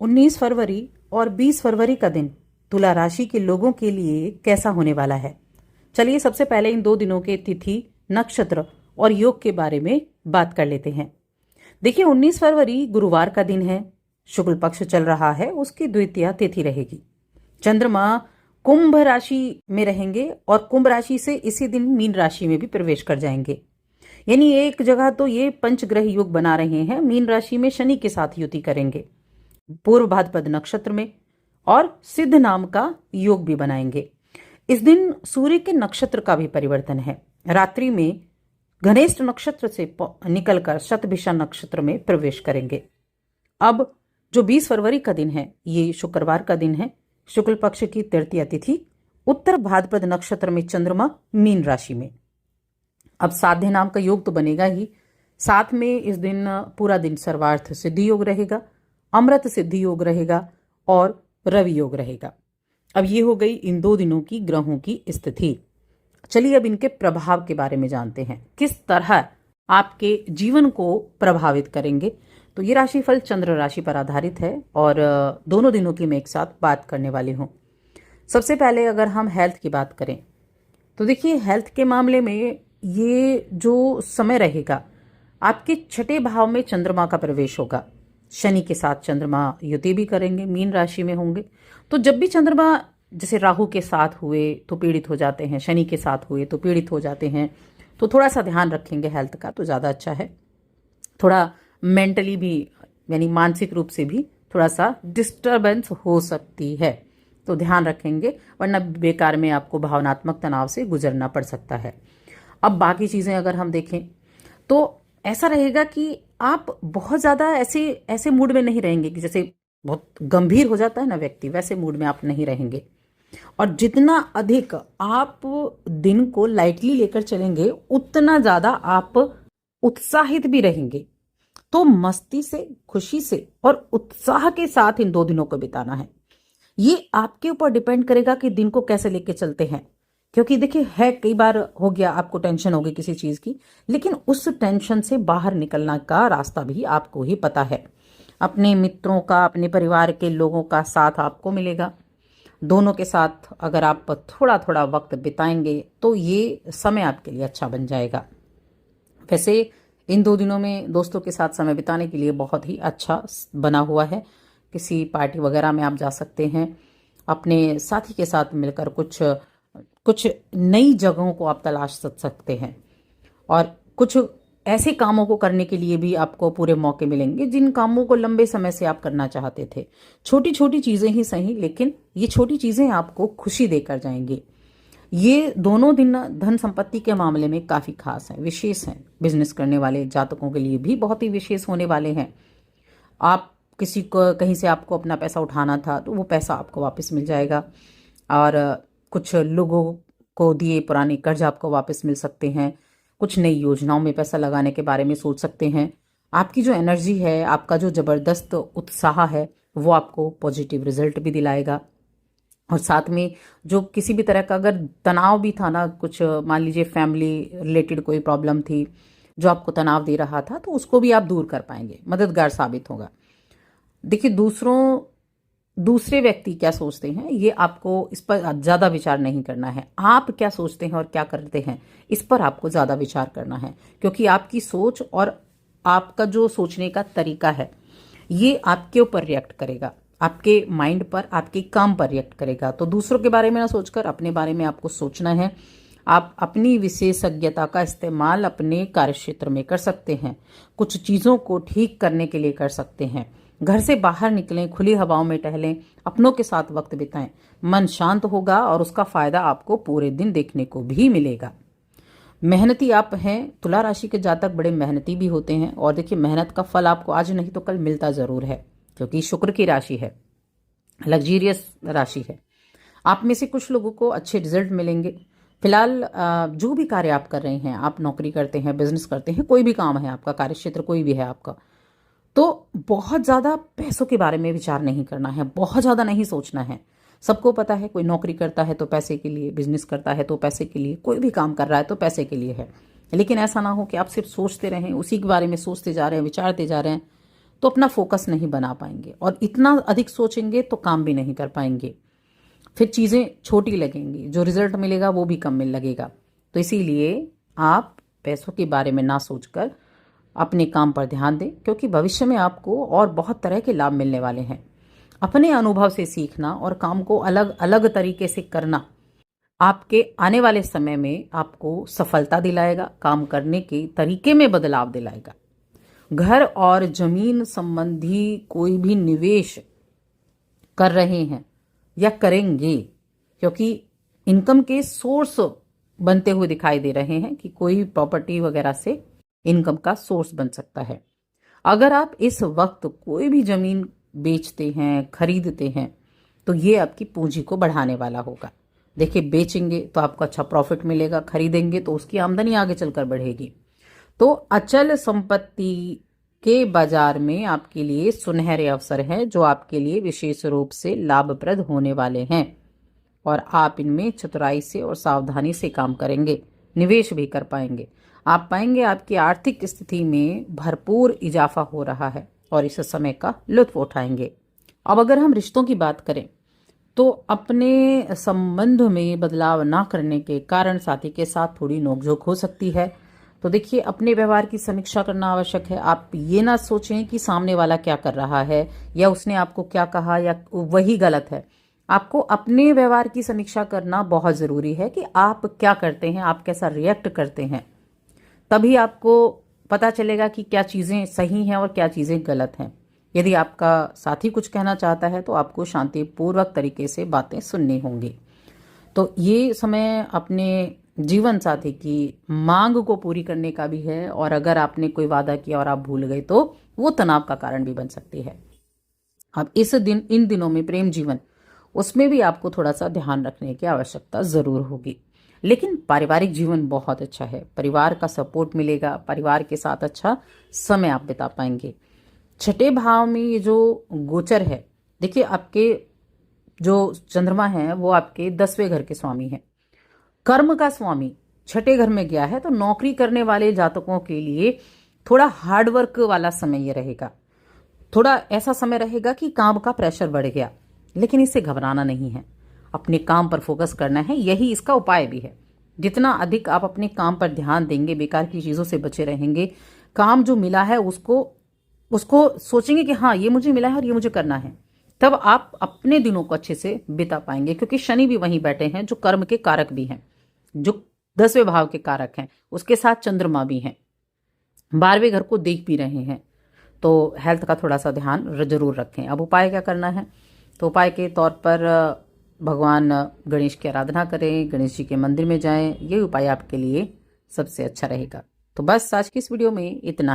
19 फरवरी और 20 फरवरी का दिन तुला राशि के लोगों के लिए कैसा होने वाला है। चलिए सबसे पहले इन 2 दिनों के तिथि, नक्षत्र और योग के बारे में बात कर लेते हैं। देखिए 19 फरवरी गुरुवार का दिन है, शुक्ल पक्ष चल रहा है, उसकी द्वितीया तिथि रहेगी। चंद्रमा कुंभ राशि में रहेंगे और कुंभ राशि से इसी दिन मीन राशि में भी प्रवेश कर जाएंगे। यानी एक जगह तो ये पंचग्रह योग बना रहे हैं, मीन राशि में शनि के साथ युति करेंगे, पूर्व भाद्रपद नक्षत्र में, और सिद्ध नाम का योग भी बनाएंगे। इस दिन सूर्य के नक्षत्र का भी परिवर्तन है। रात्रि में घनेष्ठ नक्षत्र से निकलकर शतभिषा नक्षत्र में प्रवेश करेंगे। अब जो 20 फरवरी का दिन है, ये शुक्रवार का दिन है, शुक्ल पक्ष की तृतीया तिथि, उत्तर भाद्रपद नक्षत्र में चंद्रमा मीन राशि में। अब साध्य नाम का योग तो बनेगा ही, साथ में इस दिन पूरा दिन सर्वार्थ सिद्धि योग रहेगा, अमृत सिद्धि योग रहेगा और रवि योग रहेगा। अब ये हो गई इन 2 दिनों की ग्रहों की स्थिति। चलिए अब इनके प्रभाव के बारे में जानते हैं, किस तरह आपके जीवन को प्रभावित करेंगे। तो ये राशिफल चंद्र राशि पर आधारित है और दोनों दिनों की मैं एक साथ बात करने वाली हूँ। सबसे पहले अगर हम हेल्थ की बात करें तो देखिए हेल्थ के मामले में ये जो समय रहेगा, आपके छठे भाव में चंद्रमा का प्रवेश होगा। शनि के साथ चंद्रमा युति भी करेंगे, मीन राशि में होंगे। तो जब भी चंद्रमा जैसे राहु के साथ हुए तो पीड़ित हो जाते हैं, शनि के साथ हुए तो पीड़ित हो जाते हैं, तो थोड़ा सा ध्यान रखेंगे हेल्थ का तो ज़्यादा अच्छा है। थोड़ा मेंटली भी यानी मानसिक रूप से भी थोड़ा सा डिस्टर्बेंस हो सकती है, तो ध्यान रखेंगे, वरना बेकार में आपको भावनात्मक तनाव से गुजरना पड़ सकता है। अब बाकी चीज़ें अगर हम देखें तो ऐसा रहेगा कि आप बहुत ज़्यादा ऐसे ऐसे मूड में नहीं रहेंगे कि जैसे बहुत गंभीर हो जाता है ना व्यक्ति, वैसे मूड में आप नहीं रहेंगे। और जितना अधिक आप दिन को लाइटली लेकर चलेंगे उतना ज़्यादा आप उत्साहित भी रहेंगे। तो मस्ती से, खुशी से और उत्साह के साथ इन 2 दिनों को बिताना है। ये आपके ऊपर डिपेंड करेगा कि दिन को कैसे लेके चलते हैं। क्योंकि देखिए है, कई बार हो गया आपको टेंशन हो गई किसी चीज़ की, लेकिन उस टेंशन से बाहर निकलने का रास्ता भी आपको ही पता है। अपने मित्रों का, अपने परिवार के लोगों का साथ आपको मिलेगा। दोनों के साथ अगर आप थोड़ा थोड़ा वक्त बिताएंगे तो ये समय आपके लिए अच्छा बन जाएगा। वैसे इन 2 दिनों में दोस्तों के साथ समय बिताने के लिए बहुत ही अच्छा बना हुआ है। किसी पार्टी वगैरह में आप जा सकते हैं, अपने साथी के साथ मिलकर कुछ कुछ नई जगहों को आप तलाश सकते हैं, और कुछ ऐसे कामों को करने के लिए भी आपको पूरे मौके मिलेंगे जिन कामों को लंबे समय से आप करना चाहते थे। छोटी छोटी चीज़ें ही सही, लेकिन ये छोटी चीज़ें आपको खुशी देकर जाएंगी। ये दोनों दिन धन संपत्ति के मामले में काफ़ी खास हैं, विशेष हैं। बिजनेस करने वाले जातकों के लिए भी बहुत ही विशेष होने वाले हैं। आप किसी को कहीं से आपको अपना पैसा उठाना था तो वो पैसा आपको वापस मिल जाएगा, और कुछ लोगों को दिए पुराने कर्ज आपको वापस मिल सकते हैं। कुछ नई योजनाओं में पैसा लगाने के बारे में सोच सकते हैं। आपकी जो एनर्जी है, आपका जो ज़बरदस्त उत्साह है, वो आपको पॉजिटिव रिजल्ट भी दिलाएगा। और साथ में जो किसी भी तरह का अगर तनाव भी था ना, कुछ मान लीजिए फैमिली रिलेटेड कोई प्रॉब्लम थी जो आपको तनाव दे रहा था, तो उसको भी आप दूर कर पाएंगे, मददगार साबित होगा। देखिए दूसरे व्यक्ति क्या सोचते हैं, ये आपको इस पर ज़्यादा विचार नहीं करना है। आप क्या सोचते हैं और क्या करते हैं, इस पर आपको ज़्यादा विचार करना है। क्योंकि आपकी सोच और आपका जो सोचने का तरीका है, ये आपके ऊपर रिएक्ट करेगा, आपके माइंड पर, आपके काम पर रिएक्ट करेगा। तो दूसरों के बारे में ना सोचकर अपने बारे में आपको सोचना है। आप अपनी विशेषज्ञता का इस्तेमाल अपने कार्यक्षेत्र में कर सकते हैं, कुछ चीज़ों को ठीक करने के लिए कर सकते हैं। घर से बाहर निकलें, खुली हवाओं में टहलें, अपनों के साथ वक्त बिताएं। मन शांत होगा और उसका फायदा आपको पूरे दिन देखने को भी मिलेगा। मेहनती आप हैं, तुला राशि के जातक बड़े मेहनती भी होते हैं, और देखिए मेहनत का फल आपको आज नहीं तो कल मिलता जरूर है, क्योंकि शुक्र की राशि है, लग्जीरियस राशि है। आप में से कुछ लोगों को अच्छे रिजल्ट मिलेंगे। फिलहाल जो भी कार्य आप कर रहे हैं, आप नौकरी करते हैं, बिजनेस करते हैं, कोई भी काम है आपका, कार्यक्षेत्र कोई भी है आपका, तो बहुत ज़्यादा पैसों के बारे में विचार नहीं करना है, बहुत ज़्यादा नहीं सोचना है। सबको पता है, कोई नौकरी करता है तो पैसे के लिए, बिजनेस करता है तो पैसे के लिए, कोई भी काम कर रहा है तो पैसे के लिए है। लेकिन ऐसा ना हो कि आप सिर्फ सोचते रहें, उसी के बारे में सोचते जा रहे हैं, विचारते जा रहे हैं, तो अपना फोकस नहीं बना पाएंगे, और इतना अधिक सोचेंगे तो काम भी नहीं कर पाएंगे। फिर चीज़ें छोटी लगेंगी, जो रिजल्ट मिलेगा वो भी कम मिल लगेगा। तो इसीलिए आप पैसों के बारे में ना सोचकर अपने काम पर ध्यान दें, क्योंकि भविष्य में आपको और बहुत तरह के लाभ मिलने वाले हैं। अपने अनुभव से सीखना और काम को अलग अलग तरीके से करना आपके आने वाले समय में आपको सफलता दिलाएगा, काम करने के तरीके में बदलाव दिलाएगा। घर और जमीन संबंधी कोई भी निवेश कर रहे हैं या करेंगे, क्योंकि इनकम के सोर्स बनते हुए दिखाई दे रहे हैं कि कोई प्रॉपर्टी वगैरह से इनकम का सोर्स बन सकता है। अगर आप इस वक्त कोई भी जमीन बेचते हैं, खरीदते हैं, तो ये आपकी पूंजी को बढ़ाने वाला होगा। देखिए, बेचेंगे तो आपको अच्छा प्रॉफिट मिलेगा, खरीदेंगे तो उसकी आमदनी आगे चलकर बढ़ेगी। तो अचल संपत्ति के बाजार में आपके लिए सुनहरे अवसर हैं, जो आपके लिए विशेष रूप से लाभप्रद होने वाले हैं, और आप इनमें चतुराई से और सावधानी से काम करेंगे, निवेश भी कर पाएंगे। आप पाएंगे आपकी आर्थिक स्थिति में भरपूर इजाफा हो रहा है और इस समय का लुत्फ उठाएंगे। अब अगर हम रिश्तों की बात करें, तो अपने संबंध में बदलाव ना करने के कारण साथी के साथ थोड़ी नोकझोंक हो सकती है। तो देखिए, अपने व्यवहार की समीक्षा करना आवश्यक है। आप ये ना सोचें कि सामने वाला क्या कर रहा है या उसने आपको क्या कहा या वही गलत है। आपको अपने व्यवहार की समीक्षा करना बहुत ज़रूरी है कि आप क्या करते हैं, आप कैसा रिएक्ट करते हैं। तभी आपको पता चलेगा कि क्या चीज़ें सही हैं और क्या चीज़ें गलत हैं। यदि आपका साथी कुछ कहना चाहता है तो आपको शांतिपूर्वक तरीके से बातें सुननी होंगी। तो ये समय अपने जीवन साथी की मांग को पूरी करने का भी है, और अगर आपने कोई वादा किया और आप भूल गए तो वो तनाव का कारण भी बन सकती है। अब इन दिनों में प्रेम जीवन, उसमें भी आपको थोड़ा सा ध्यान रखने की आवश्यकता ज़रूर होगी। लेकिन पारिवारिक जीवन बहुत अच्छा है, परिवार का सपोर्ट मिलेगा, परिवार के साथ अच्छा समय आप बिता पाएंगे। छठे भाव में ये जो गोचर है, देखिए आपके जो चंद्रमा है वो आपके 10वें घर के स्वामी हैं, कर्म का स्वामी छठे घर में गया है। तो नौकरी करने वाले जातकों के लिए थोड़ा हार्डवर्क वाला समय ये रहेगा। थोड़ा ऐसा समय रहेगा कि काम का प्रेशर बढ़ गया, लेकिन इससे घबराना नहीं है, अपने काम पर फोकस करना है, यही इसका उपाय भी है। जितना अधिक आप अपने काम पर ध्यान देंगे, बेकार की चीज़ों से बचे रहेंगे, काम जो मिला है उसको सोचेंगे कि हाँ ये मुझे मिला है और ये मुझे करना है, तब आप अपने दिनों को अच्छे से बिता पाएंगे। क्योंकि शनि भी वहीं बैठे हैं, जो कर्म के कारक भी हैं, जो 10वें भाव के कारक हैं, उसके साथ चंद्रमा भी हैं, 12वें घर को देख भी रहे हैं। तो हेल्थ का थोड़ा सा ध्यान जरूर रखें। अब उपाय क्या करना है? तो उपाय के तौर पर भगवान गणेश की आराधना करें, गणेश जी के मंदिर में जाएं, ये उपाय आपके लिए सबसे अच्छा रहेगा। तो बस आज की इस वीडियो में इतना ही।